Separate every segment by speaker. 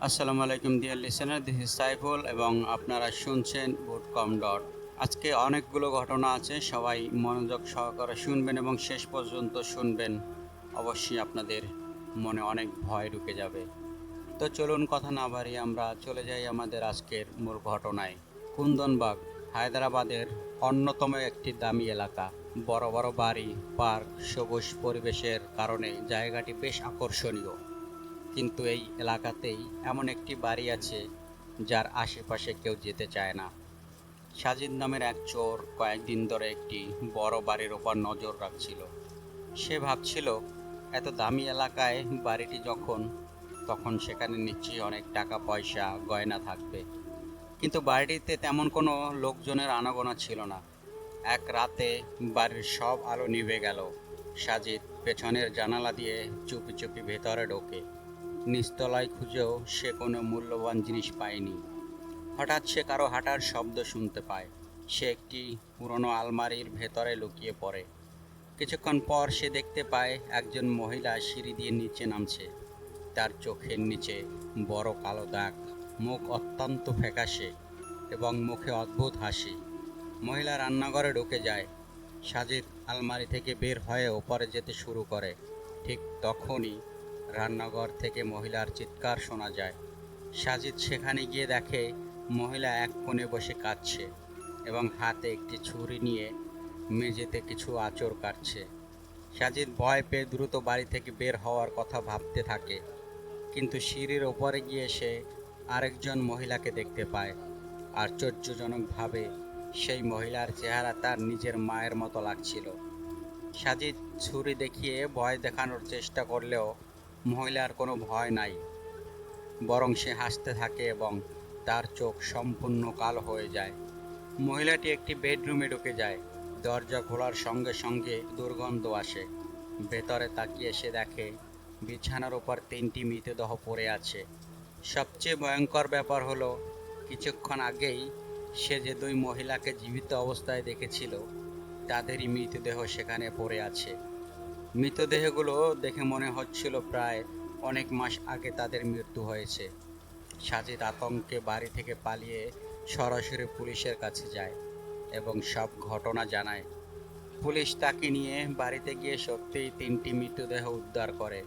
Speaker 1: আসসালামু আলাইকুম dear listener, this is Saiful এবং আপনারা শুনছেন বুটকম ডট। আজকে অনেকগুলো ঘটনা আছে, সবাই মনোযোগ সহকারে শুনবেন এবং শেষ পর্যন্ত শুনবেন। অবশ্যই আপনাদের মনে অনেক ভয় ঢুকে যাবে। তো চলুন কথা না বাড়িয়ে আমরা চলে যাই আমাদের আজকের মূল ঘটনায়। কুন্দনবাগ হায়দ্রাবাদের অন্যতম একটি দামি এলাকা। বড় বড় বাড়ি, পার্ক, সবুজ পরিবেশের কারণে জায়গাটি বেশ আকর্ষণীয়। কিন্তু এই এলাকাতেই এমন একটি বাড়ি আছে যার আশেপাশে কেউ যেতে চায় না। সাজিদ নামের এক চোর কয়েকদিন ধরে একটি বড় বাড়ির ওপর নজর রাখছিল। সে ভাবছিল, এত দামি এলাকায় বাড়িটি তখন সেখানে নিশ্চয়ই অনেক টাকা পয়সা গয়না থাকবে। কিন্তু বাড়িটিতে তেমন কোনো লোকজনের আনাগোনা ছিল না। এক রাতে বাড়ির সব আলো নিভে গেল। সাজিদ পেছনের জানালা দিয়ে চুপি চুপি ভেতরে ঢোকে। নিচতলায় খুঁজেও সে কোনো মূল্যবান জিনিস পায়নি। হঠাৎ সে কারো হাঁটার শব্দ শুনতে পায়। সে একটি পুরনো আলমারির ভেতরে লুকিয়ে পড়ে। কিছুক্ষণ পর সে দেখতে পায় একজন মহিলা সিঁড়ি দিয়ে নিচে নামছে। তার চোখের নিচে বড় কালো দাগ, মুখ অত্যন্ত ফ্যাকাশে এবং মুখে অদ্ভুত হাসি। মহিলা রান্নাঘরে ঢুকে যায়। সাজিদ আলমারি থেকে বের হয়ে ওপরে যেতে শুরু করে। ঠিক তখনই রান্নাঘর থেকে মহিলার চিৎকার শোনা যায়। সাজিদ সেখানে গিয়ে দেখে মহিলা এক কোণে বসে কাঁদছে এবং হাতে একটি ছুরি নিয়ে মেঝেতে কিছু আঁচড় কাটছে। সাজিদ ভয় পেয়ে দ্রুত বাড়ি থেকে বের হওয়ার কথা ভাবতে থাকে, কিন্তু সিঁড়ির ওপরে গিয়ে সে আরেকজন মহিলাকে দেখতে পায়। আশ্চর্যজনকভাবে সেই মহিলার চেহারা তার নিজের মায়ের মতো লাগছিল। সাজিদ ছুরি দেখিয়ে ভয় দেখানোর চেষ্টা করলেও মহিলার কোনো ভয় নাই, বরং সে হাসতে থাকে এবং তার চোখ সম্পূর্ণ কালো হয়ে যায়। মহিলাটি একটি বেডরুমে ঢুকে যায়। দরজা খোলার সঙ্গে সঙ্গে দুর্গন্ধ আসে। ভেতরে তাকিয়ে সে দেখে বিছানার উপর 3টি মৃতদেহ পড়ে আছে। সবচেয়ে ভয়ঙ্কর ব্যাপার হলো, কিছুক্ষণ আগেই সে যে 2 মহিলাকে জীবিত অবস্থায় দেখেছিল তাদেরই মৃতদেহ সেখানে পড়ে আছে। মৃতদেহগুলো দেখে মনে হচ্ছিল প্রায় অনেক মাস আগে তাদের মৃত্যু হয়েছে। সাজিদ আতঙ্কে বাড়ি থেকে পালিয়ে সরাসরি পুলিশের কাছে যায় এবং সব ঘটনা জানায়। পুলিশ তাকে নিয়ে বাড়িতে গিয়ে সত্যিই 3টি মৃতদেহ উদ্ধার করে।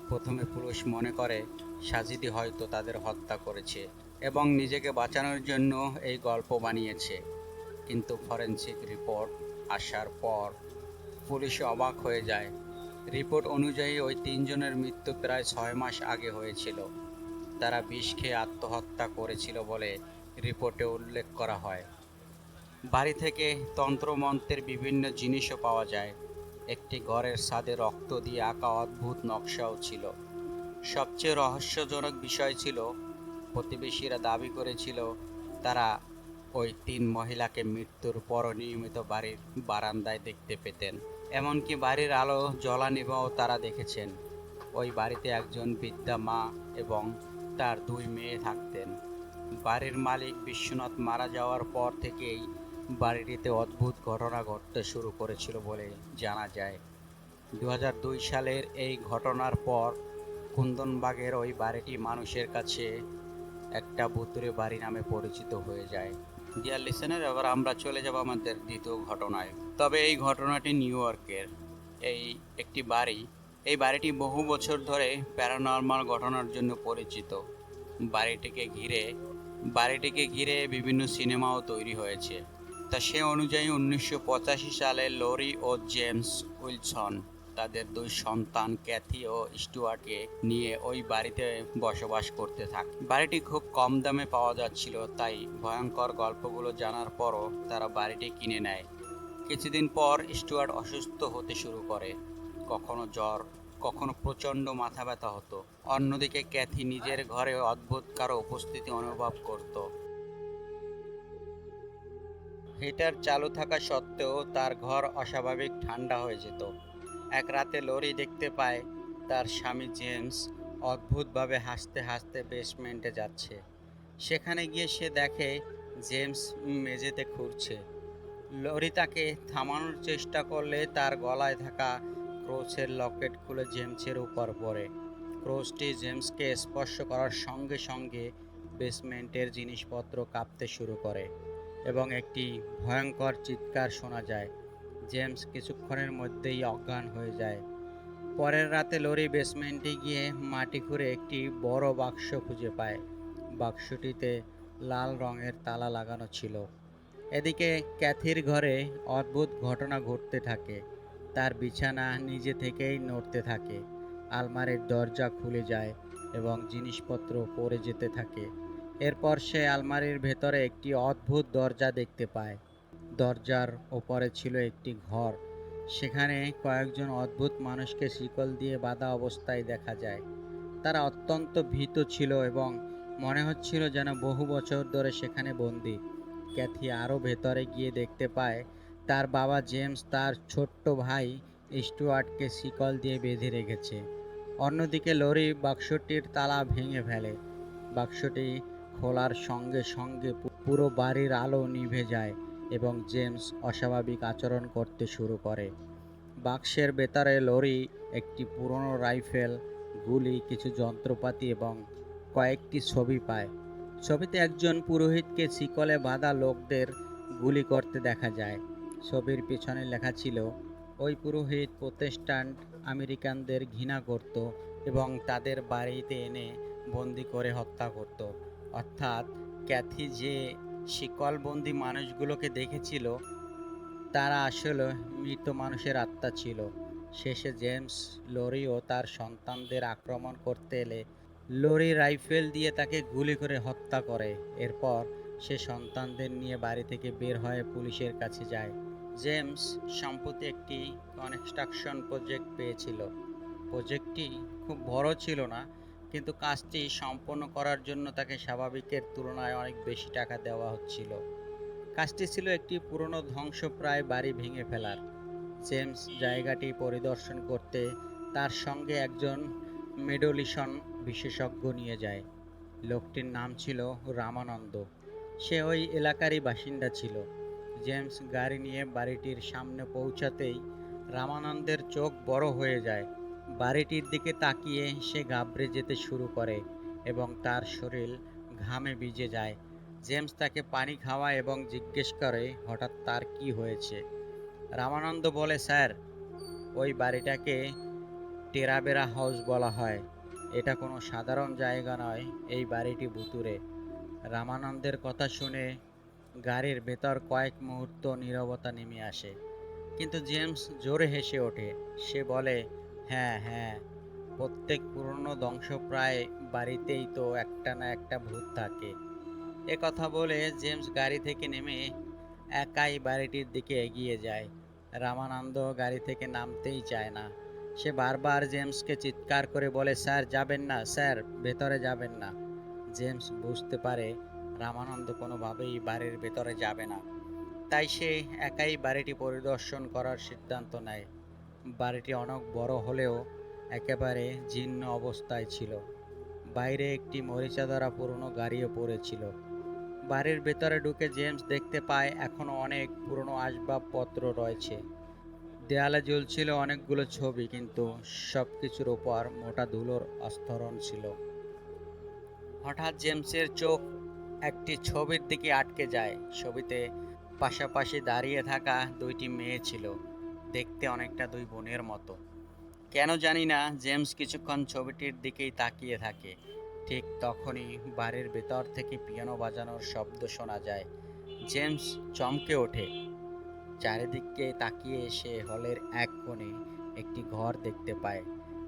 Speaker 1: প্রথমে পুলিশ মনে করে সাজিদই হয়তো তাদের হত্যা করেছে এবং নিজেকে বাঁচানোর জন্য এই গল্প বানিয়েছে। কিন্তু ফরেনসিক রিপোর্ট আসার পর পুলিশ অবাক হয়ে যায়। রিপোর্ট অনুযায়ী ওই 3জনের মৃত্যু প্রায় 6 মাস আগে হয়েছিল। তারা বিষ খেয়ে আত্মহত্যা করেছিল বলে রিপোর্টে উল্লেখ করা হয়। বাড়ি থেকে তন্ত্রমন্ত্রের বিভিন্ন জিনিসও পাওয়া যায়। একটি ঘরের ছাদে রক্ত দিয়ে আঁকা অদ্ভুত নকশাও ছিল। সবচেয়ে রহস্যজনক বিষয় ছিল, প্রতিবেশীরা দাবি করেছিল তারা ওই 3 মহিলাকে মৃত্যুর পরও নিয়মিত বাড়ির বারান্দায় দেখতে পেতেন। এমনকি বাড়ির আলো জ্বলা নিভাও তারা দেখেছেন। ওই বাড়িতে একজন বৃদ্ধা মা এবং তার 2 মেয়ে থাকতেন। বাড়ির মালিক বিশ্বনাথ মারা যাওয়ার পর থেকেই বাড়িটিতে অদ্ভুত ঘটনা ঘটতে শুরু করেছিল বলে জানা যায়। 2002 সালের এই ঘটনার পর কুন্দনবাগের ওই বাড়িটি মানুষের কাছে একটা ভুতুড়ে বাড়ি নামে পরিচিত হয়ে যায়। ডিয়ার লিসেনার, এবার আমরা চলে যাব আমাদের দ্বিতীয় ঘটনায়। তবে এই ঘটনাটি নিউ ইয়র্কের। এই একটি বাড়ি। এই বাড়িটি বহু বছর ধরে প্যারানর্মাল ঘটনার জন্য পরিচিত। বাড়িটিকে ঘিরে বাড়িটিকে ঘিরে বিভিন্ন সিনেমাও তৈরি হয়েছে। তা সে অনুযায়ী 1985 সালে লরি ও জেমস উইলসন তাদের 2 সন্তান ক্যাথি ও স্টুয়ার্টকে নিয়ে ওই বাড়িতে বসবাস করতে থাকে। বাড়িটি খুব কম দামে পাওয়া যাচ্ছিল, তাই ভয়ঙ্কর গল্পগুলো জানার পরও তারা বাড়িটি কিনে নেয়। কিছুদিন পর স্টুয়ার্ট অসুস্থ হতে শুরু করে। কখনো জ্বর, কখনো প্রচণ্ড মাথা ব্যথা হতো। অন্যদিকে ক্যাথি নিজের ঘরে অদ্ভুত কারো উপস্থিতি অনুভব করত। হিটার চালু থাকা সত্ত্বেও তার ঘর অস্বাভাবিক ঠান্ডা হয়ে যেত। এক রাতে লরি দেখতে পায় তার স্বামী জেমস অদ্ভুতভাবে হাসতে হাসতে বেসমেন্টে যাচ্ছে। সেখানে গিয়ে সে দেখে জেমস মেঝেতে খুঁড়ছে। লরি তাকে থামানোর চেষ্টা করলে তার গলায় থাকা ক্রোচের লকেট খুলে জেমসের উপর পড়ে। ক্রোসটি জেমসকে স্পর্শ করার সঙ্গে সঙ্গে বেসমেন্টের জিনিসপত্র কাঁপতে শুরু করে এবং একটি ভয়ঙ্কর চিৎকার শোনা যায়। জেমস কিছুক্ষণের মধ্যেই অজ্ঞান হয়ে যায়। পরের রাতে লরি বেসমেন্টে গিয়ে মাটি খুঁড়ে একটি বড় বাক্স খুঁজে পায়। বাক্সটিতে লাল রঙের তালা লাগানো ছিল। এদিকে ক্যাথির ঘরে অদ্ভুত ঘটনা ঘটতে থাকে। তার বিছানা নিজে থেকেই নড়তে থাকে, আলমারির দরজা খুলে যায় এবং জিনিসপত্র পড়ে যেতে থাকে। এরপর সে আলমারির ভেতরে একটি অদ্ভুত দরজা দেখতে পায়। দরজার ওপরে ছিল একটি ঘর। সেখানে কয়েকজন অদ্ভুত মানুষকে শিকল দিয়ে বাঁধা অবস্থায় দেখা যায়। তারা অত্যন্ত ভীত ছিল এবং মনে হচ্ছিল যেন বহু বছর ধরে সেখানে বন্দী। ক্যাথি আরও ভেতরে গিয়ে দেখতে পায় তার বাবা জেমস তার ছোট্ট ভাই স্টুয়ার্টকে শিকল দিয়ে বেঁধে রেখেছে। অন্যদিকে লরি বাক্সটির তালা ভেঙে ফেলে। বাক্সটি খোলার সঙ্গে সঙ্গে পুরো বাড়ির আলো নিভে যায় এবং জেমস অস্বাভাবিক আচরণ করতে শুরু করে। বাক্সের ভেতরে লরি একটি পুরনো রাইফেল, গুলি, কিছু যন্ত্রপাতি এবং কয়েকটি ছবি পায়। ছবিতে একজন পুরোহিতকে শিকলে বাঁধা লোকদের গুলি করতে দেখা যায়। ছবির পেছনে লেখা ছিল, ওই পুরোহিত প্রোটেস্ট্যান্ট আমেরিকানদের ঘৃণা করত এবং তাদের বাড়িতে এনে বন্দি করে হত্যা করত। অর্থাৎ ক্যাথি যে শিকলবন্দি মানুষগুলোকে দেখেছিল তারা আসলে মৃত মানুষের আত্মা ছিল। শেষে জেমস লরি ও তার সন্তানদের আক্রমণ করতে এলে লরি রাইফেল দিয়ে তাকে গুলি করে হত্যা করে। এরপর সে সন্তানদের নিয়ে বাড়ি থেকে বের হয়ে পুলিশের কাছে যায়। জেমস সম্প্রতি একটি কনস্ট্রাকশন প্রজেক্ট পেয়েছিল। প্রজেক্টটি খুব বড় ছিল না, কিন্তু কাজটি সম্পন্ন করার জন্য তাকে স্বাভাবিকের তুলনায় অনেক বেশি টাকা দেওয়া হচ্ছিল। কাজটি ছিল একটি পুরনো ধ্বংসপ্রায় বাড়ি ভেঙে ফেলার। জেমস জায়গাটি পরিদর্শন করতে তার সঙ্গে একজন মেডোলিশন বিশেষজ্ঞ নিয়ে যায়। লোকটির নাম ছিল রামানন্দ। সে ওই এলাকারই বাসিন্দা ছিল। জেমস গাড়ি নিয়ে বাড়িটির সামনে পৌঁছাতেই রামানন্দের চোখ বড় হয়ে যায়। বাড়িটির দিকে তাকিয়ে সে ঘাবড়ে যেতে শুরু করে এবং তার শরীর ঘামে ভিজে যায়। জেমস তাকে পানি খাওয়ায় এবং জিজ্ঞেস করে হঠাৎ তার কি হয়েছে। রামানন্দ বলে, স্যার, ওই বাড়িটাকে টেরাবেরা হাউস বলা হয়। এটা কোনো সাধারণ জায়গা নয়, এই বাড়িটি ভুতুড়ে। রামানন্দের কথা শুনে গাড়ির ভেতর কয়েক মুহূর্ত নীরবতা নেমে আসে, কিন্তু জেমস জোরে হেসে ওঠে। সে বলে, হ্যাঁ হ্যাঁ, প্রত্যেক পুরনো ধ্বংসপ্রায় বাড়িতেই তো একটা না একটা ভূত থাকে। এ কথা বলে জেমস গাড়ি থেকে নেমে একাই বাড়িটির দিকে এগিয়ে যায়। রামানন্দ গাড়ি থেকে নামতেই চায় না। সে বারবার জেমসকে চিৎকার করে বলে, স্যার যাবেন না, স্যার ভেতরে যাবেন না। জেমস বুঝতে পারে রামানন্দ কোনোভাবেই বাড়ির ভেতরে যাবে না। তাই সে একাই বাড়িটি পরিদর্শন করার সিদ্ধান্ত নেয়। বাড়িটি অনেক বড় হলেও একেবারে জীর্ণ অবস্থায় ছিল। বাইরে একটি মরিচা ধরা পুরনো গাড়িও পড়েছিল। বাড়ির ভেতরে ঢুকে জেমস দেখতে পায় এখনো অনেক পুরনো আসবাবপত্র রয়েছে। দেয়ালে ঝুলছিল অনেকগুলো ছবি, কিন্তু সবকিছুর ওপর মোটা ধুলোর আস্তরণ ছিল। হঠাৎ জেমসের চোখ একটি ছবির দিকে আটকে যায়। ছবিতে পাশাপাশি দাঁড়িয়ে থাকা দুইটি মেয়ে ছিল, দেখতে অনেকটা দুই বোনের মতো। কেন জানি না জেমস কিছুক্ষণ ছবিটির দিকেই তাকিয়ে থাকে। ঠিক তখনই বাড়ির ভেতর থেকে পিয়ানো বাজানোর শব্দ শোনা যায়। জেমস চমকে ওঠে। চারিদিকে তাকিয়ে সে হলের এক কোণে একটি ঘর দেখতে পায়।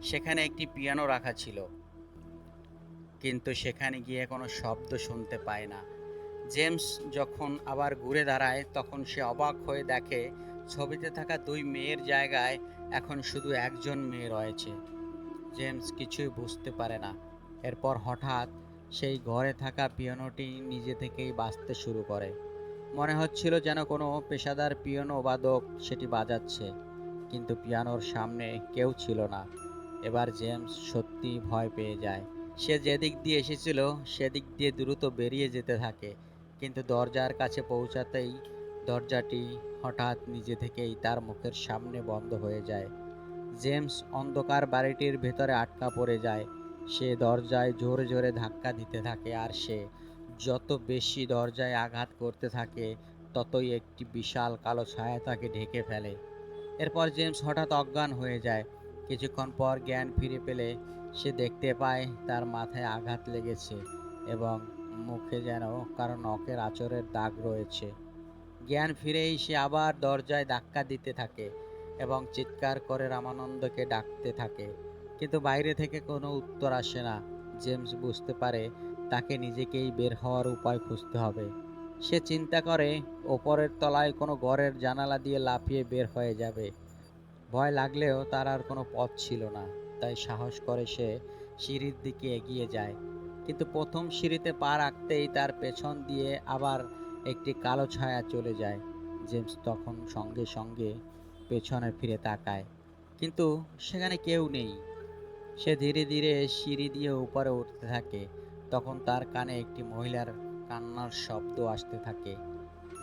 Speaker 1: সেখানে একটি পিয়ানো রাখা ছিল, কিন্তু সেখানে গিয়ে কোনো শব্দ শুনতে পায় না। জেমস যখন আবার ঘুরে দাঁড়ায় তখন সে অবাক হয়ে দেখে ছবিতে থাকা দুই মেয়ের জায়গায় এখন শুধু একজন মেয়ে রয়েছে। জেমস কিছুই বুঝতে পারে না। এরপর হঠাৎ সেই ঘরে থাকা পিয়ানোটি নিজে থেকেই বাজতে শুরু করে। মনে হচ্ছিল যেন কোনো পেশাদার পিয়ানো বাদক সেটি বাজাচ্ছে, কিন্তু পিয়ানোর সামনে কেউ ছিল না। এবার জেমস সত্যি ভয় পেয়ে যায়। সে যেদিক দিয়ে এসেছিল সেদিক দিয়ে দ্রুত বেরিয়ে যেতে থাকে, কিন্তু দরজার কাছে পৌঁছাতেই দরজাটি হঠাৎ নিজে থেকেই তার মুখের সামনে বন্ধ হয়ে যায়। জেমস অন্ধকার বাড়িটির ভেতরে আটকা পড়ে যায় সে দরজায় জোরে জোরে ধাক্কা দিতে থাকে, আর সে যত বেশি দরজায় আঘাত করতে থাকে ততই একটি বিশাল কালো ছায়া তাকে ঢেকে ফেলে। এরপর জেমস হঠাৎ অজ্ঞান হয়ে যায়। কিছুক্ষণ পর জ্ঞান ফিরে পেলে সে দেখতে পায় তার মাথায় আঘাত লেগেছে এবং মুখে যেন কারো নখের আঁচড়ের দাগ রয়েছে। জ্ঞান ফিরেই সে আবার দরজায় ধাক্কা দিতে থাকে এবং চিৎকার করে রামানন্দকে ডাকতে থাকে, কিন্তু বাইরে থেকে কোনো উত্তর আসে না। জেমস বুঝতে পারে তাকে নিজেকেই বের হওয়ার উপায় খুঁজতে হবে। সে চিন্তা করে ওপরের তলায় কোনো ঘরের জানালা দিয়ে লাফিয়ে বের হয়ে যাবে। ভয় লাগলেও তার আর কোনো পথ ছিল না, তাই সাহস করে সে সিঁড়ির দিকে এগিয়ে যায়। কিন্তু প্রথম সিঁড়িতে পা রাখতেই তার পেছন দিয়ে আবার একটি কালো ছায়া চলে যায়। জেমস তখন সঙ্গে সঙ্গে পেছনে ফিরে তাকায়, কিন্তু সেখানে কেউ নেই। সে ধীরে ধীরে সিঁড়ি দিয়ে উপরে উঠতে থাকে। তখন তার কানে একটি মহিলার কান্নার শব্দ আসতে থাকে।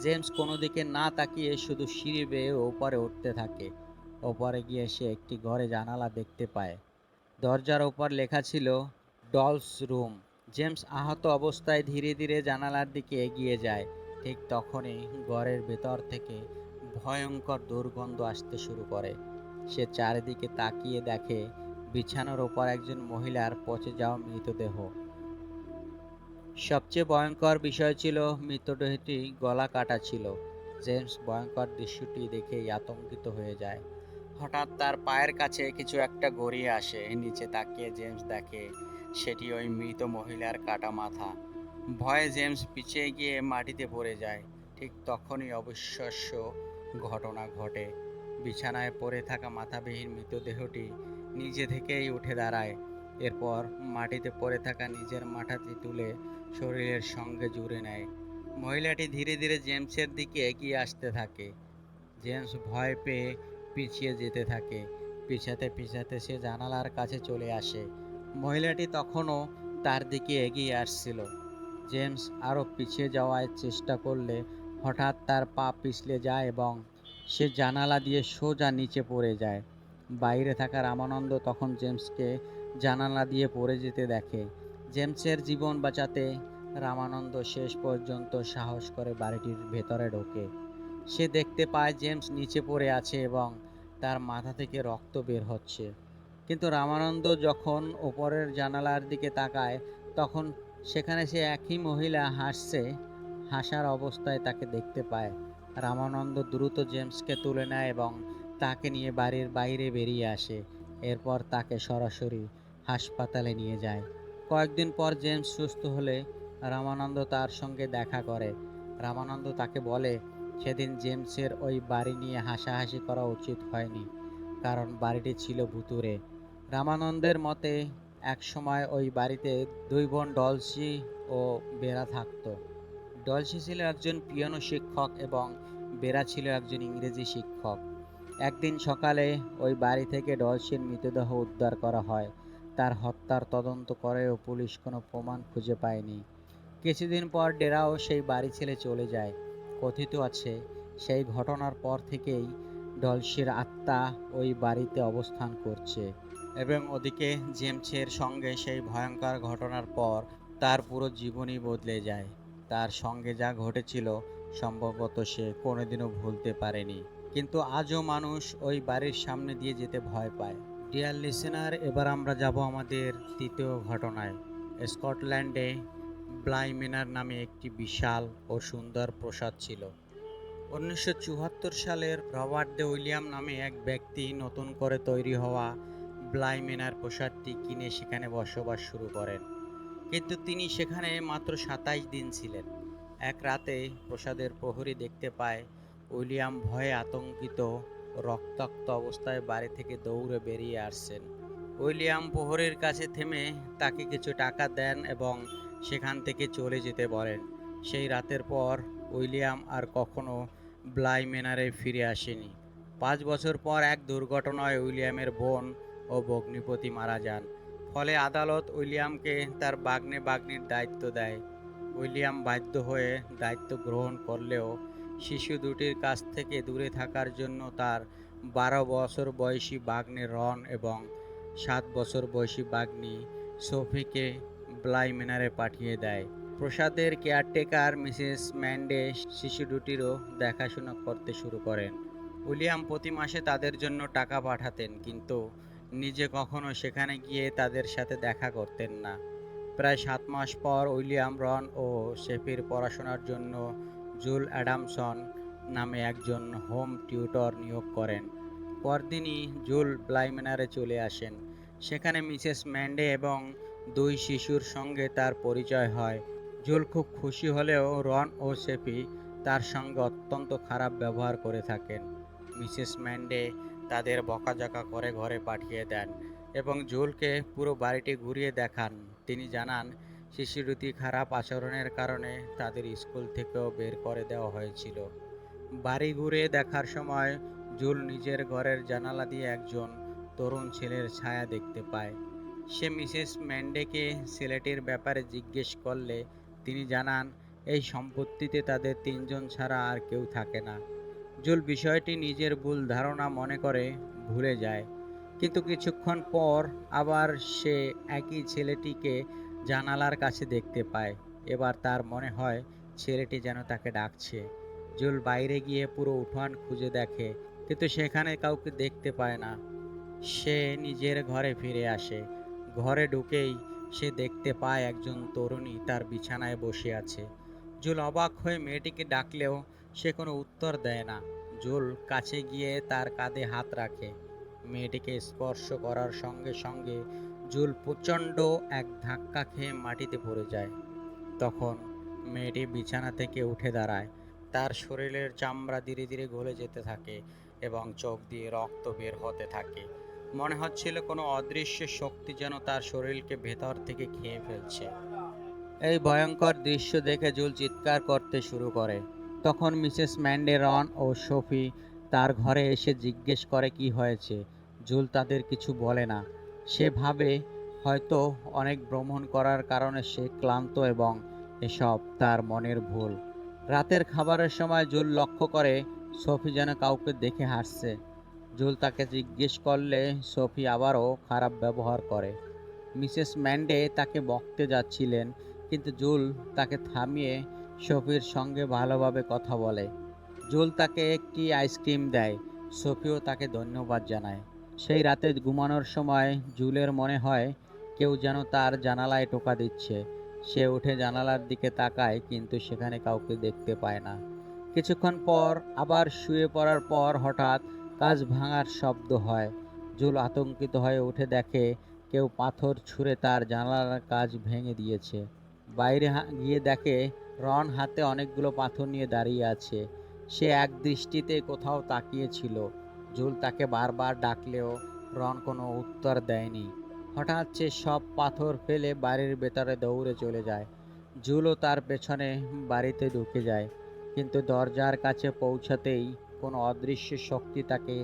Speaker 1: জেমস কোনো দিকে না তাকিয়ে শুধু সিঁড়ি বেয়ে ওপরে উঠতে থাকে। ওপরে গিয়ে সে একটি ঘরে জানালা দেখতে পায়। দরজার ওপর লেখা ছিল ডলস রুম। জেমস আহত অবস্থায় ধীরে ধীরে জানালার দিকে এগিয়ে যায়। ঠিক তখনই ঘরের ভেতর থেকে ভয়ঙ্কর দুর্গন্ধ আসতে শুরু করে। সে চারিদিকে তাকিয়ে দেখে বিছানার ওপর একজন মহিলার পচে যাওয়া মৃতদেহ। সবচেয়ে ভয়ঙ্কর বিষয় ছিল মৃতদেহটি গলা কাটা ছিল। জেমস ভয়ঙ্কর দৃশ্যটি দেখেই আতঙ্কিত হয়ে যায়। হঠাৎ তার পায়ের কাছে কিছু একটা গড়িয়ে আসে। নিচে তাকিয়ে জেমস দেখে সেটি ওই মৃত মহিলার কাটা মাথা। ভয়ে জেমস পিছিয়ে গিয়ে মাটিতে পড়ে যায়। ঠিক তখনই অবিশ্বাস্য ঘটনা ঘটে। বিছানায় পড়ে থাকা মাথাবিহীন মৃতদেহটি নিজে থেকেই উঠে দাঁড়ায়। এরপর মাটিতে পড়ে থাকা নিজের মাথাটি তুলে শরীরের সঙ্গে জুড়ে নেয়। মহিলাটি ধীরে ধীরে জেমসের দিকে এগিয়ে আসতে থাকে। জেমস ভয় পেয়ে পিছিয়ে যেতে থাকে। পিছাতে পিছাতে সে জানালার কাছে চলে আসে। মহিলাটি তখনও তার দিকে এগিয়ে আসছিল। জেমস আরও পিছিয়ে যাওয়ার চেষ্টা করলে হঠাৎ তার পা পিছলে যায় এবং সে জানালা দিয়ে সোজা নিচে পড়ে যায়। বাইরে থাকা রামানন্দ তখন জেমসকে জানালা দিয়ে পড়ে যেতে দেখে। জেমসের জীবন বাঁচাতে রামানন্দ শেষ পর্যন্ত সাহস করে বাড়িটির ভেতরে ঢোকে। সে দেখতে পায় জেমস নিচে পড়ে আছে এবং তার মাথা থেকে রক্ত বের হচ্ছে। কিন্তু রামানন্দ যখন ওপরের জানালার দিকে তাকায়, তখন সেখানে সে একই মহিলা হাসছে। হাসার অবস্থায় তাকে দেখতে পায়। রামানন্দ দ্রুত জেমসকে তুলে নেয় এবং তাকে নিয়ে বাড়ির বাইরে বেরিয়ে আসে। এরপর তাকে সরাসরি হাসপাতালে নিয়ে যায়। কয়েকদিন পর জেমস সুস্থ হলে রামানন্দ তার সঙ্গে দেখা করে। রামানন্দ তাকে বলে সেদিন জেমসের ওই বাড়ি নিয়ে হাসাহাসি করা উচিত হয়নি, কারণ বাড়িটি ছিল ভুতুড়ে। রামানন্দের মতে একসময় ওই বাড়িতে দুই বোন ডলসি ও বেরা থাকতো। ডলসি ছিল একজন পিয়ানো শিক্ষক এবং বেরা ছিল একজন ইংরেজি শিক্ষক। একদিন সকালে ওই বাড়ি থেকে ডলসির মৃতদেহ উদ্ধার করা হয়। তার হত্যার তদন্ত করেও পুলিশ কোনো প্রমাণ খুঁজে পায়নি। কিছুদিন পর ডেরাও সেই বাড়ি ছেড়ে চলে যায়। কথিত আছে সেই ঘটনার পর থেকেই ডলসির আত্মা ওই বাড়িতে অবস্থান করছে। এবং ওদিকে জেমসের সঙ্গে সেই ভয়ঙ্কর ঘটনার পর তার পুরো জীবনই বদলে যায়। তার সঙ্গে যা ঘটেছিল সম্ভবত সে কোনোদিনও ভুলতে পারেনি। কিন্তু আজও মানুষ ওই বাড়ির সামনে দিয়ে যেতে ভয় পায়। ডিয়ার লিসেনার, এবার আমরা যাব আমাদের তৃতীয় ঘটনায়। স্কটল্যান্ডে ব্লাইমেনার নামে একটি বিশাল ও সুন্দর প্রাসাদ ছিল। 1974 সালের রবার্ট দে উইলিয়াম নামে এক ব্যক্তি নতুন করে তৈরি হওয়া ব্লাইমেনার প্রাসাদটি কিনে সেখানে বসবাস শুরু করেন। কিন্তু তিনি সেখানে মাত্র 27 দিন ছিলেন। এক রাতে প্রাসাদের প্রহরী দেখতে পায় উইলিয়াম ভয়ে আতঙ্কিত রক্তাক্ত অবস্থায় বাড়ি থেকে দৌড়ে বেরিয়ে আসছেন। উইলিয়াম প্রহরীর কাছে থেমে তাকে কিছু টাকা দেন এবং সেখান থেকে চলে যেতে বলেন। সেই রাতের পর উইলিয়াম আর কখনো ব্লাই ম্যানারে ফিরে আসেনি। 5 বছর পর এক দুর্ঘটনায় উইলিয়ামের বোন ও ভগ্নিপতি মারা যান। ফলে আদালত উইলিয়ামকে তার বাগ্নির দায়িত্ব দেয়। উইলিয়াম বাধ্য হয়ে দায়িত্ব গ্রহণ করলেও শিশু দুটির কাছ থেকে দূরে থাকার জন্য তার 12 বছর বয়সী ভাগ্নে রন এবং 7 বছর বয়সী ভাগ্নি সোফিকে ব্লাই ম্যানারে পাঠিয়ে দেয়। প্রসাদের কেয়ারটেকার মিসেস ম্যান্ডে শিশু দুটিরও দেখাশোনা করতে শুরু করেন। উইলিয়াম প্রতি মাসে তাদের জন্য টাকা পাঠাতেন, কিন্তু নিজে কখনো সেখানে গিয়ে তাদের সাথে দেখা করতেন না। প্রায় 7 মাস পর উইলিয়াম রন ও শেফির পড়াশোনার জন্য জুল অ্যাডামসন নামে একজন হোম টিউটর নিয়োগ করেন। পরদিনই জুল ব্লাই ম্যানারে চলে আসেন। সেখানে মিসেস ম্যান্ডে এবং 2 শিশুর সঙ্গে তার পরিচয় হয়। জুল খুব খুশি হলেও রন ও শেফি তার সঙ্গে অত্যন্ত খারাপ ব্যবহার করে থাকেন। মিসেস ম্যান্ডে তাদের বকাঝকা করে ঘরে পাঠিয়ে দেন এবং জুলকে পুরো বাড়িটি ঘুরিয়ে দেখান। তিনি জানান শিশু দুটি খারাপ আচরণের কারণে তাদের স্কুল থেকেও বের করে দেওয়া হয়েছিল। বাড়ি ঘুরে দেখার সময় জুল নিজের ঘরের জানালা দিয়ে একজন তরুণ ছেলের ছায়া দেখতে পায়। সে মিসেস ম্যান্ডেকে ছেলেটির ব্যাপারে জিজ্ঞেস করলে তিনি জানান এই সম্পত্তিতে তাদের 3 জন ছাড়া আর কেউ থাকে না। জুল বিষয়টি নিজের ভুল ধারণা মনে করে ভুলে যায়, কিন্তু কিছুক্ষণ পর আবার সে একই ছেলেটিকে জানালার কাছে দেখতে পায়। এবার তার মনে হয় ছেলেটি যেন তাকে ডাকছে। জুল বাইরে গিয়ে পুরো উঠান খুঁজে দেখে, কিন্তু সেখানে কাউকে দেখতে পায় না। সে নিজের ঘরে ফিরে আসে। ঘরে ঢুকেই সে দেখতে পায় একজন তরুণী তার বিছানায় বসে আছে। জুল অবাক হয়ে মেয়েটিকে ডাকলেও সে কোনো উত্তর দেয় না। জুল কাছে গিয়ে তার কাঁধে হাত রাখে। মেয়েটিকে স্পর্শ করার সঙ্গে সঙ্গে জুল প্রচণ্ড এক ধাক্কা খেয়ে মাটিতে পড়ে যায়। তখন মেয়েটি বিছানা থেকে উঠে দাঁড়ায়। তার শরীরের চামড়া ধীরে ধীরে গলে যেতে থাকে এবং চোখ দিয়ে রক্ত বের হতে থাকে। মনে হচ্ছিল কোনো অদৃশ্য শক্তি যেন তার শরীরকে ভেতর থেকে খেয়ে ফেলছে। এই ভয়ঙ্কর দৃশ্য দেখে জুল চিৎকার করতে শুরু করে। তখন মিসেস ম্যান্ডে, রন ও সোফি তার ঘরে এসে জিজ্ঞেস করে কি হয়েছে। জুল তাদের কিছু বলে না। সে ভাবে হয়তো অনেক ভ্রমণ করার কারণে সে ক্লান্ত এবং এসব তার মনের ভুল। রাতের খাবারের সময় জুল লক্ষ্য করে সোফি যেন কাউকে দেখে হাসছে। জুল তাকে জিজ্ঞেস করলে সোফি আবারও খারাপ ব্যবহার করে। মিসেস ম্যান্ডে তাকে বকতে যাচ্ছিলেন, কিন্তু জুল তাকে থামিয়ে সোফির সঙ্গে ভালোভাবে কথা বলে। জুল তাকে একটি আইসক্রিম দেয়। সোফিও তাকে ধন্যবাদ জানায়। সেই রাতে ঘুমানোর সময় জুলের মনে হয় কেউ যেন তার জানালায় টোকা দিচ্ছে। সে উঠে জানালার দিকে তাকায়, কিন্তু সেখানে কাউকে দেখতে পায় না। কিছুক্ষণ পর আবার শুয়ে পড়ার পর হঠাৎ কাঁচ ভাঙার শব্দ হয়। জুল আতঙ্কিত হয়ে উঠে দেখে কেউ পাথর ছুঁড়ে তার জানালার কাঁচ ভেঙে দিয়েছে। বাইরে গিয়ে দেখে রন হাতে অনেকগুলো পাথর নিয়ে দাঁড়িয়ে আছে। সে এক দৃষ্টিতে কোথাও তাকিয়েছিল। জুল তাকে বারবার ডাকলেও রন কোনো উত্তর দেয়নি। হঠাৎ সে সব পাথর ফেলে বাড়ির ভেতরে দৌড়ে চলে যায়। জুলও তার পেছনে বাড়িতে ঢুকে যায়, কিন্তু দরজার কাছে পৌঁছাতেই কোনো অদৃশ্য শক্তি তাকে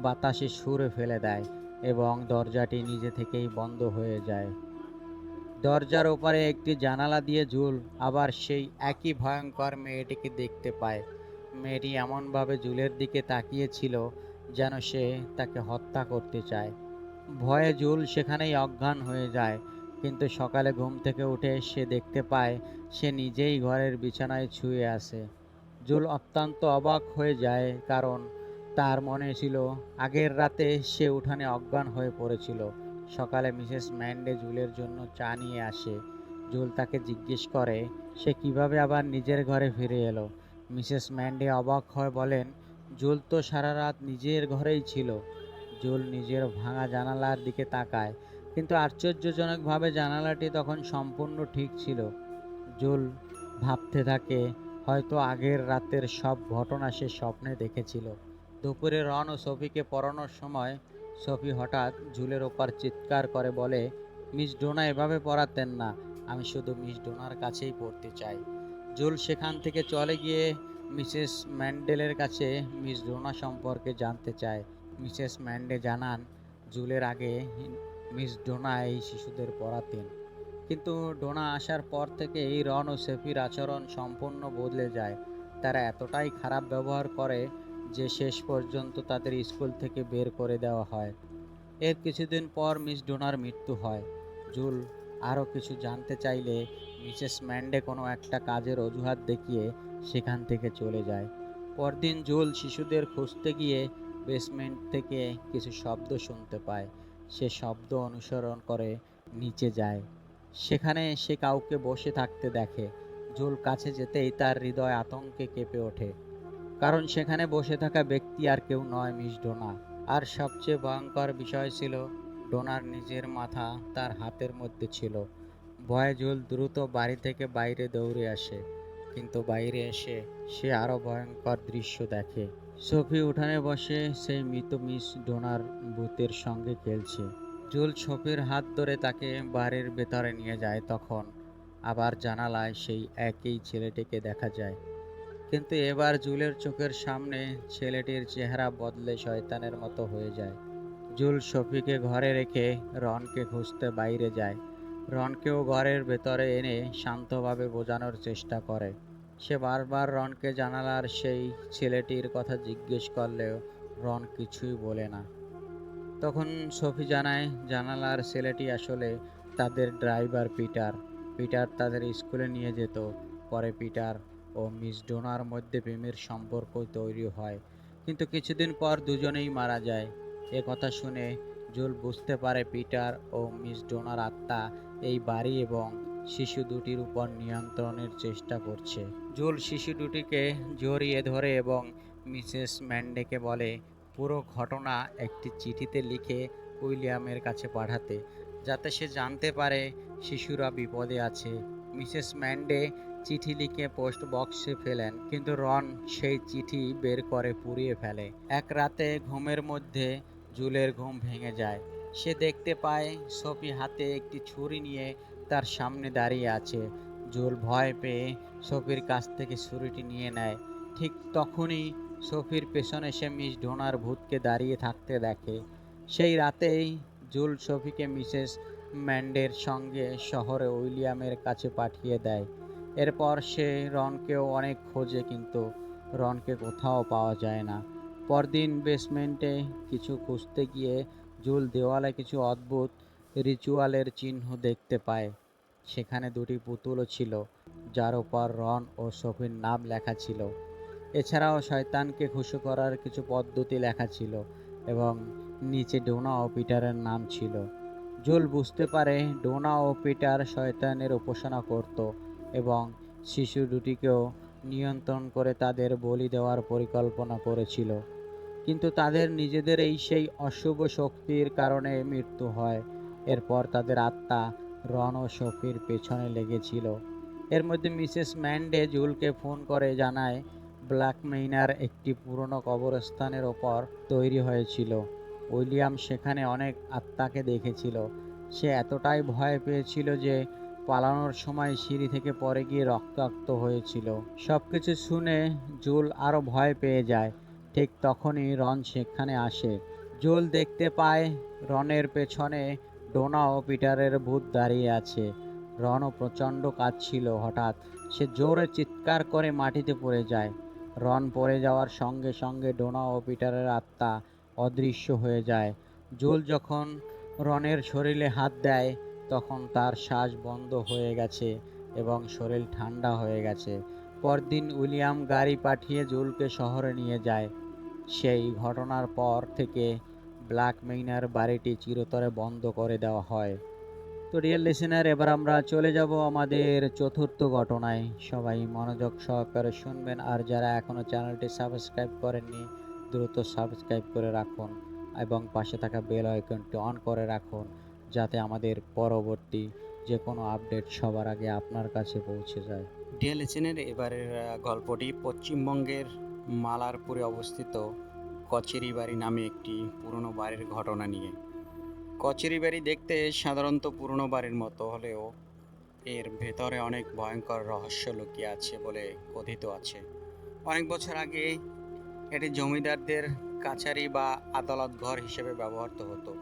Speaker 1: বাতাসে ছুঁড়ে ফেলে দেয় এবং দরজাটি নিজে থেকেই বন্ধ হয়ে যায়। দরজার ওপারে একটি জানালা দিয়ে জুল আবার সেই একই ভয়ঙ্কর মেয়েটিকে দেখতে পায়। মেয়েটি এমনভাবে জুলের দিকে তাকিয়েছিল যেন সে তাকে হত্যা করতে চায়। ভয়ে জুল সেখানেই অজ্ঞান হয়ে যায়, কিন্তু সকালে ঘুম থেকে উঠে সে দেখতে পায় সে নিজেই ঘরের বিছানায় শুয়ে আছে। জুল অত্যন্ত অবাক হয়ে যায়, কারণ তার মনে ছিল আগের রাতে সে উঠানে অজ্ঞান হয়ে পড়েছিল। সকালে মিসেস ম্যান্ডে জুলের জন্য চা নিয়ে আসে। জুল তাকে জিজ্ঞেস করে সে কিভাবে আবার নিজের ঘরে ফিরে এলো। মিসেস ম্যান্ডে অবাক হয়ে বলেন, জুল তো সারা রাত নিজের ঘরেই ছিল। জুল নিজের ভাঙা জানালার দিকে তাকায়, কিন্তু আশ্চর্যজনকভাবে জানালাটি তখন সম্পূর্ণ ঠিক ছিল। জুল ভাবতে থাকে হয়তো আগের রাতের সব ঘটনা সে স্বপ্নে দেখেছিল। দুপুরে রন ও সোফিকে পড়ানোর সময় সোফি হঠাৎ জুলের ওপর চিৎকার করে বলে, মিস ডোনা এভাবে পড়াতেন না, আমি শুধু মিস ডোনার কাছেই পড়তে চাই। জুল সেখান থেকে চলে গিয়ে মিসেস ম্যান্ডেলের কাছে মিস ডোনা সম্পর্কে জানতে চায়। মিসেস ম্যান্ডে জানান জুলের আগে মিস ডোনা এই শিশুদের পড়াতেন, কিন্তু ডোনা আসার পর থেকে এই রন ও সেফির আচরণ সম্পূর্ণ বদলে যায়। তারা এতটাই খারাপ ব্যবহার করে যে শেষ পর্যন্ত তাদের স্কুল থেকে বের করে দেওয়া হয়। এর কিছুদিন পর মিস ডোনার মৃত্যু হয়। জুল
Speaker 2: আরও কিছু জানতে চাইলে মিসেস ম্যান্ডে কোনো একটা কাজের অজুহাত দেখিয়ে সেখান থেকে চলে যায়। পরদিন জুল শিশুদের খুঁজতে গিয়ে বেসমেন্ট থেকে কিছু শব্দ শুনতে পায়। সে শব্দ অনুসরণ করে নিচে যায়। সেখানে সে কাউকে বসে থাকতে দেখে। জুল কাছে যেতেই তার হৃদয় আতঙ্কে কেঁপে ওঠে, কারণ সেখানে বসে থাকা ব্যক্তি আর কেউ নয়, মিস ডোনা। আর সবচেয়ে ভয়ঙ্কর বিষয় ছিল, ডোনার নিজের মাথা তার হাতের মধ্যে ছিল। ভয়ে জুল দ্রুত বাড়ি থেকে বাইরে দৌড়ে আসে, কিন্তু বাইরে এসে সে আরো ভয়ঙ্কর দৃশ্য দেখে। সোফি উঠানে বসে সেই মৃত মিস ডোনার ভূতের সঙ্গে খেলছে। জুল সোফির হাত ধরে তাকে বাড়ির ভেতরে নিয়ে যায়। তখন আবার জানালায় সেই একই ছেলেটিকে দেখা যায়, কিন্তু এবার জুলের চোখের সামনে ছেলেটির চেহারা বদলে শয়তানের মতো হয়ে যায়। জুল সফিকে ঘরে রেখে রনকে খুঁজতে বাইরে যায়। রনকেও ঘরের ভেতরে এনে শান্তভাবে বোঝানোর চেষ্টা করে। সে বারবার রনকে জানালার সেই ছেলেটির কথা জিজ্ঞেস করলেও রন কিছুই বলে না। তখন সফি জানায় জানালার ছেলেটি আসলে তাদের ড্রাইভার পিটার। পিটার তাদের স্কুলে নিয়ে যেত। পরে পিটার ও মিস ডোনার মধ্যে প্রেমের সম্পর্ক তৈরি হয়, কিন্তু কিছুদিন পর দুজনেই মারা যায়। এ কথা শুনে জুল বুঝতে পারে পিটার ও মিস ডোনার আত্মা এই বাড়ি এবং শিশু দুটির উপর নিয়ন্ত্রণের চেষ্টা করছে। জুল শিশু দুটিকে জড়িয়ে ধরে এবং মিসেস ম্যান্ডেকে বলে পুরো ঘটনা একটি চিঠিতে লিখে উইলিয়ামের কাছে পাঠাতে, যাতে সে জানতে পারে শিশুরা বিপদে আছে। মিসেস ম্যান্ডে চিঠি লিখে পোস্ট বক্সে ফেলেন, কিন্তু রন সেই চিঠি বের করে পুড়িয়ে ফেলে। এক রাতে ঘুমের মধ্যে জুলের ঘুম ভেঙে যায়। সে দেখতে পায় সোফি হাতে একটি ছুরি নিয়ে তার সামনে দাঁড়িয়ে আছে। জুল ভয় পেয়ে সোফির কাছ থেকে ছুরিটি নিয়ে নেয়। ঠিক তখনই সোফির পেছনে সে মিস ডোনার ভূতকে দাঁড়িয়ে থাকতে দেখে। সেই রাতেই জুল সোফিকে মিসেস ম্যান্ডের সঙ্গে শহরে উইলিয়ামের কাছে পাঠিয়ে দেয়। এরপর সে রনকেও অনেক খোঁজে, কিন্তু রনকে কোথাও পাওয়া যায় না। পরদিন বেসমেন্টে কিছু খুঁজতে গিয়ে জুল দেওয়ালে কিছু অদ্ভুত রিচুয়ালের চিহ্ন দেখতে পায়। সেখানে দুটি পুতুলও ছিল, যার উপর রন ও সোফির নাম লেখা ছিল। এছাড়াও শয়তানকে খুশি করার কিছু পদ্ধতি লেখা ছিল এবং নিচে ডোনা ও পিটারের নাম ছিল। জুল বুঝতে পারে ডোনা ও পিটার শয়তানের উপাসনা করত এবং শিশু দুটিকেও নিয়ন্ত্রণ করে তাদের বলি দেওয়ার পরিকল্পনা করেছিল। কিন্তু তাদের নিজেদের সেই অশুভ শক্তির কারণে মৃত্যু হয়। এরপর তাদের আত্মা রন ও সোফির পেছনে লেগেছিল। এর মধ্যে মিসেস ম্যান্ডে জুলকে ফোন করে জানায় ব্ল্যাক মেইনার একটি পুরনো কবরস্থানের ওপর তৈরি হয়েছিল। উইলিয়াম সেখানে অনেক আত্মাকে দেখেছিল। সে এতটাই ভয় পেয়েছিল যে পালানোর সময় সিঁড়ি থেকে পড়ে গিয়ে রক্তাক্ত হয়েছিল। সবকিছু শুনে জুল আরো ভয় পেয়ে যায়। ঠিক তখনই রন সেখানে আসে। জুল দেখতে পায় রনের পেছনে ডোনা ও পিটারের ভূত দাঁড়িয়ে আছে। রনও প্রচণ্ড কাঁদছিল। হঠাৎ সে জোরে চিৎকার করে মাটিতে পড়ে যায়। রন পড়ে যাওয়ার সঙ্গে সঙ্গে ডোনা ও পিটারের আত্মা অদৃশ্য হয়ে যায়। জুল যখন রনের শরীরে হাত দেয়, তখন তার শ্বাস বন্ধ হয়ে গেছে এবং শরীর ঠান্ডা হয়ে গেছে। পরদিন উইলিয়াম গাড়ি পাঠিয়ে জুলকে শহরে নিয়ে যায়। সেই ঘটনার পর থেকে ব্ল্যাক মেইনার বাড়িটি চিরতরে বন্ধ করে দেওয়া হয়। তো রিয়েল লিসেনার, এবার আমরা চলে যাব আমাদের চতুর্থ ঘটনায়। সবাই মনোযোগ সহকারে শুনবেন, আর যারা এখনও চ্যানেলটি সাবস্ক্রাইব করেননি দ্রুত সাবস্ক্রাইব করে রাখুন এবং পাশে থাকা বেল আইকনটি অন করে রাখুন, যাতে আমাদের পরবর্তী যে কোনো আপডেট সবার আগে আপনার কাছে পৌঁছে যায়।
Speaker 1: ডিএল এসেনের এবারের গল্পটি পশ্চিমবঙ্গের মালারপুরে অবস্থিত কচেরি বাড়ি নামে একটি পুরনো বাড়ির ঘটনা নিয়ে। কচেরি বাড়ি দেখতে সাধারণত পুরনো বাড়ির মতো হলেও এর ভেতরে অনেক ভয়ঙ্কর রহস্য লুকিয়ে আছে বলে কথিত আছে। অনেক বছর আগে এটি জমিদারদের কাছারি বা আদালত ঘর হিসেবে ব্যবহৃত হতো।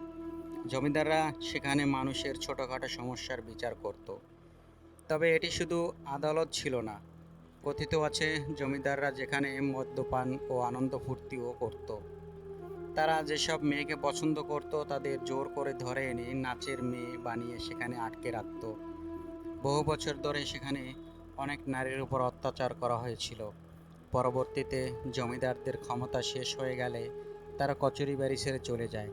Speaker 1: জমিদাররা সেখানে মানুষের ছোটোখাটো সমস্যার বিচার করত। তবে এটি শুধু আদালত ছিল না, কথিত আছে জমিদাররা যেখানে মদ্যপান ও আনন্দ ফুর্তিও করত। তারা যেসব মেয়েকে পছন্দ করত তাদের জোর করে ধরে এনে নাচের মেয়ে বানিয়ে সেখানে আটকে রাখত। বহু বছর ধরে সেখানে অনেক নারীর উপর অত্যাচার করা হয়েছিল। পরবর্তীতে জমিদারদের ক্ষমতা শেষ হয়ে গেলে তারা কচুরি বাড়ি ছেড়ে চলে যায়।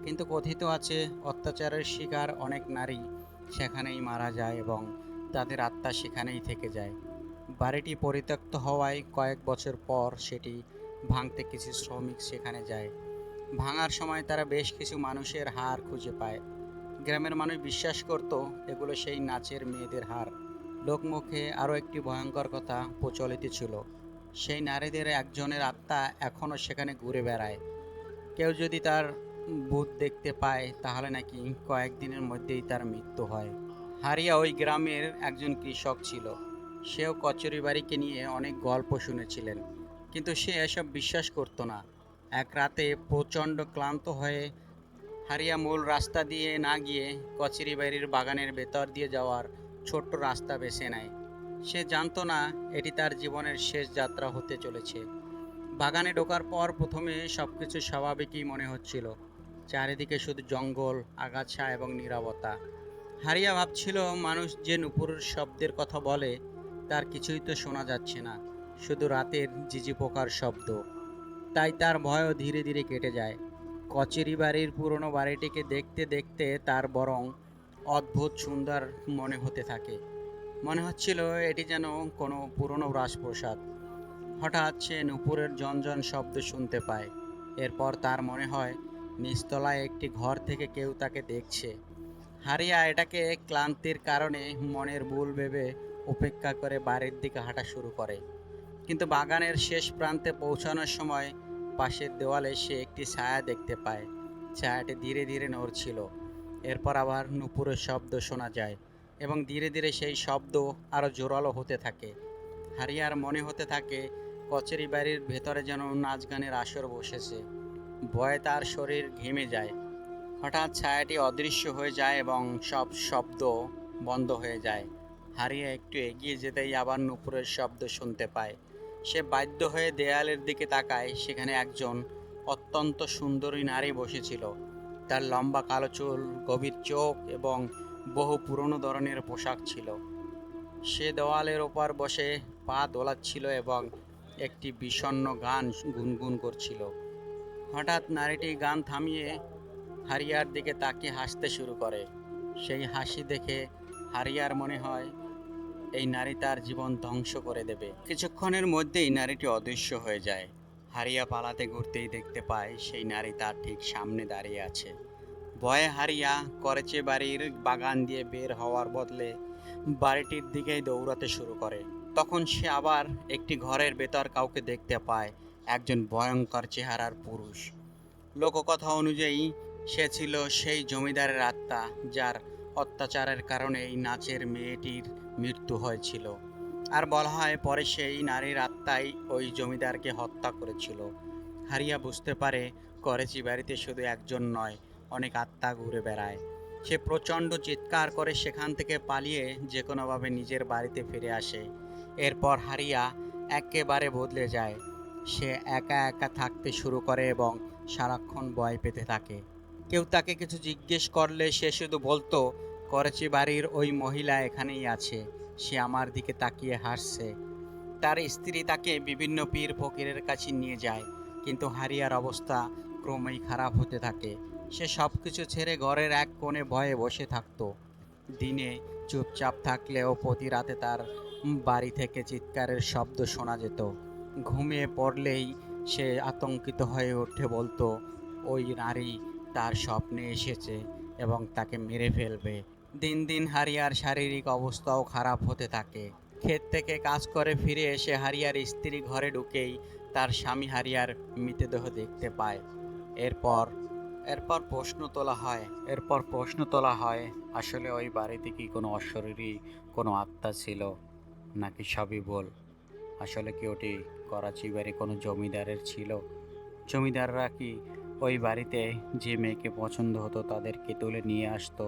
Speaker 1: কিন্তু কথিত আছে অত্যাচারের শিকার অনেক নারী সেখানেই মারা যায় এবং তাদের আত্মা সেখানেই থেকে যায়। বাড়িটি পরিত্যক্ত হওয়ায় কয়েক বছর পর সেটি ভাঙতে কিছু শ্রমিক সেখানে যায়। ভাঙার সময় তারা বেশ কিছু মানুষের হাড় খুঁজে পায়। গ্রামের মানুষ বিশ্বাস করত এগুলো সেই নাচের মেয়েদের হাড়। লোকমুখে আরও একটি ভয়ঙ্কর কথা প্রচলিত ছিল, সেই নারীদের একজনের আত্মা এখনও সেখানে ঘুরে বেড়ায়। কেউ যদি তার ভূত দেখতে পায় তাহলে নাকি কয়েকদিনের মধ্যেই তার মৃত্যু হয়। হারিয়া ওই গ্রামের একজন কৃষক ছিল। সেও কচুরি বাড়িকে নিয়ে অনেক গল্প শুনেছিলেন, কিন্তু সে এসব বিশ্বাস করতো না। এক রাতে প্রচণ্ড ক্লান্ত হয়ে হারিয়া মূল রাস্তা দিয়ে না গিয়ে কচুরি বাড়ির বাগানের ভেতর দিয়ে যাওয়ার ছোট্ট রাস্তা বেছে নেয়। সে জানতো না এটি তার জীবনের শেষ যাত্রা হতে চলেছে। বাগানে ঢোকার পর প্রথমে সবকিছু স্বাভাবিকই মনে হচ্ছিল। চারিদিকে শুধু জঙ্গল, আগাছা এবং নীরবতা। হারিয়া ভাবছিল মানুষ যে নুপুরের শব্দের কথা বলে তার কিছুই তো শোনা যাচ্ছে না, শুধু রাতের ঝিঝি পোকার শব্দ। তাই তার ভয়ও ধীরে ধীরে কেটে যায়। কচেরি বাড়ির পুরনো বাড়িটিকে দেখতে দেখতে তার বরং অদ্ভুত সুন্দর মনে হতে থাকে। মনে হচ্ছিল এটি যেন কোনো পুরনো রাজপ্রাসাদ। হঠাৎ সে নুপুরের ঝনঝন শব্দ শুনতে পায়। এরপর তার মনে হয় নিচতলায় একটি ঘর থেকে কেউ তাকে দেখছে। হারিয়া এটাকে ক্লান্তির কারণে মনের ভুল ভেবে উপেক্ষা করে বাড়ির দিকে হাঁটা শুরু করে। কিন্তু বাগানের শেষ প্রান্তে পৌঁছানোর সময় পাশের দেওয়ালে সে একটি ছায়া দেখতে পায়। ছায়াটি ধীরে ধীরে নড়ছিল। এরপর আবার নুপুরের শব্দ শোনা যায় এবং ধীরে ধীরে সেই শব্দ আরও জোরালো হতে থাকে। হারিয়ার মনে হতে থাকে কচেরি বাড়ির ভেতরে যেন নাচ গানের আসর বসেছে। ভয়ে তার শরীর ঘেমে যায়। হঠাৎ ছায়াটি অদৃশ্য হয়ে যায় এবং সব শব্দ বন্ধ হয়ে যায়। হারিয়া একটু এগিয়ে যেতেই আবার নুপুরের শব্দ শুনতে পায়। সে বাধ্য হয়ে দেয়ালের দিকে তাকায়। সেখানে একজন অত্যন্ত সুন্দরী নারী বসেছিল। তার লম্বা কালো চুল, গভীর চোখ এবং বহু পুরনো ধরনের পোশাক ছিল। সে দেওয়ালের ওপর বসে পা দোলাচ্ছিল এবং একটি বিষণ্ণ গান গুনগুন করছিল। হঠাৎ নারীটি গান থামিয়ে হারিয়ার দিকে তাকিয়ে হাসতে শুরু করে। সেই হাসি দেখে হারিয়ার মনে হয় এই নারী তার জীবন ধ্বংস করে দেবে। কিছুক্ষণের মধ্যেই নারীটি অদৃশ্য হয়ে যায়। হারিয়া পালাতে ঘুরতেই দেখতে পায় সেই নারী তার ঠিক সামনে দাঁড়িয়ে আছে। ভয়ে হারিয়া করেছে বাড়ির বাগান দিয়ে বের হওয়ার বদলে বাড়িটির দিকেই দৌড়াতে শুরু করে। তখন সে আবার একটি ঘরের ভেতর কাউকে দেখতে পায়, একজন ভয়ঙ্কর চেহারার পুরুষ। লোককথা অনুযায়ী সে ছিল সেই জমিদারের আত্মা যার অত্যাচারের কারণে এই নাচের মেয়েটির মৃত্যু হয়েছিল। আর বলা হয় পরে সেই নারীর আত্মাই ওই জমিদারকে হত্যা করেছিল। হারিয়া বুঝতে পারে করেছি বাড়িতে শুধু একজন নয়, অনেক আত্মা ঘুরে বেড়ায়। সে প্রচণ্ড চিৎকার করে সেখান থেকে পালিয়ে যে কোনোভাবে নিজের বাড়িতে ফিরে আসে। এরপর হারিয়া একেবারে বদলে যায়। সে একা একা থাকতে শুরু করে এবং সারাক্ষণ ভয় পেতে থাকে। কেউ তাকে কিছু জিজ্ঞেস করলে সে শুধু বলতো, করেছি বাড়ির ওই মহিলা এখানেই আছে, সে আমার দিকে তাকিয়ে হাসছে। তার স্ত্রী তাকে বিভিন্ন পীর ফকিরের কাছে নিয়ে যায়, কিন্তু হারিয়ার অবস্থা ক্রমেই খারাপ হতে থাকে। সে সব কিছু ছেড়ে ঘরের এক কোণে ভয়ে বসে থাকতো। দিনে চুপচাপ থাকলেও প্রতি রাতে তার বাড়ি থেকে চিৎকারের শব্দ শোনা যেত। ঘুমিয়ে পড়লেই সে আতঙ্কিত হয়ে উঠে বলতো ওই নারী তার স্বপ্নে এসেছে এবং তাকে মেরে ফেলবে। দিন দিন হারিয়ার শারীরিক অবস্থাও খারাপ হতে থাকে। ক্ষেত থেকে কাজ করে ফিরে এসে হারিয়ার স্ত্রী ঘরে ঢুকেই তার স্বামী হারিয়ার মৃতদেহ দেখতে পায়। এরপর এরপর প্রশ্ন তোলা হয় আসলে ওই বাড়িতে কি কোনো অশরীরী কোনো আত্মা ছিল, নাকি সবই ভুল? আসলে কি ওটি করাচি বাড়ি কোনো জমিদারের ছিল? জমিদাররা কি ওই বাড়িতে যে মেয়েকে পছন্দ হতো তাদেরকে তুলে নিয়ে আসতো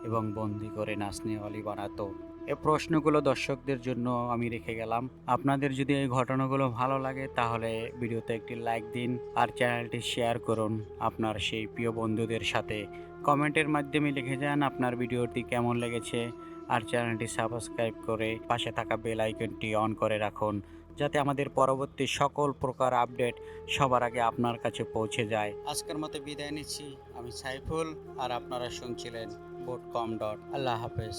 Speaker 1: এবং বন্দি করে নাচনে অলি বানাতো? এই প্রশ্নগুলো দর্শকদের জন্য আমি রেখে গেলাম। আপনাদের যদি এই ঘটনাগুলো ভালো লাগে তাহলে ভিডিওতে একটি লাইক দিন আর চ্যানেলটি শেয়ার করুন আপনার সেই প্রিয় বন্ধুদের সাথে। কমেন্টের মাধ্যমে লিখে যান আপনার ভিডিওটি কেমন লেগেছে আর চ্যানেলটি সাবস্ক্রাইব করে পাশে থাকা বেল আইকনটি অন করে রাখুন, যাতে আমাদের পরবর্তী সকল প্রকার আপডেট সবার আগে আপনার কাছে পৌঁছে যায়। আজকের মতো বিদায় নিচ্ছি। আমি সাইফুল আর আপনারা শুনছিলেন বোট কম ডট। আল্লাহ হাফেজ।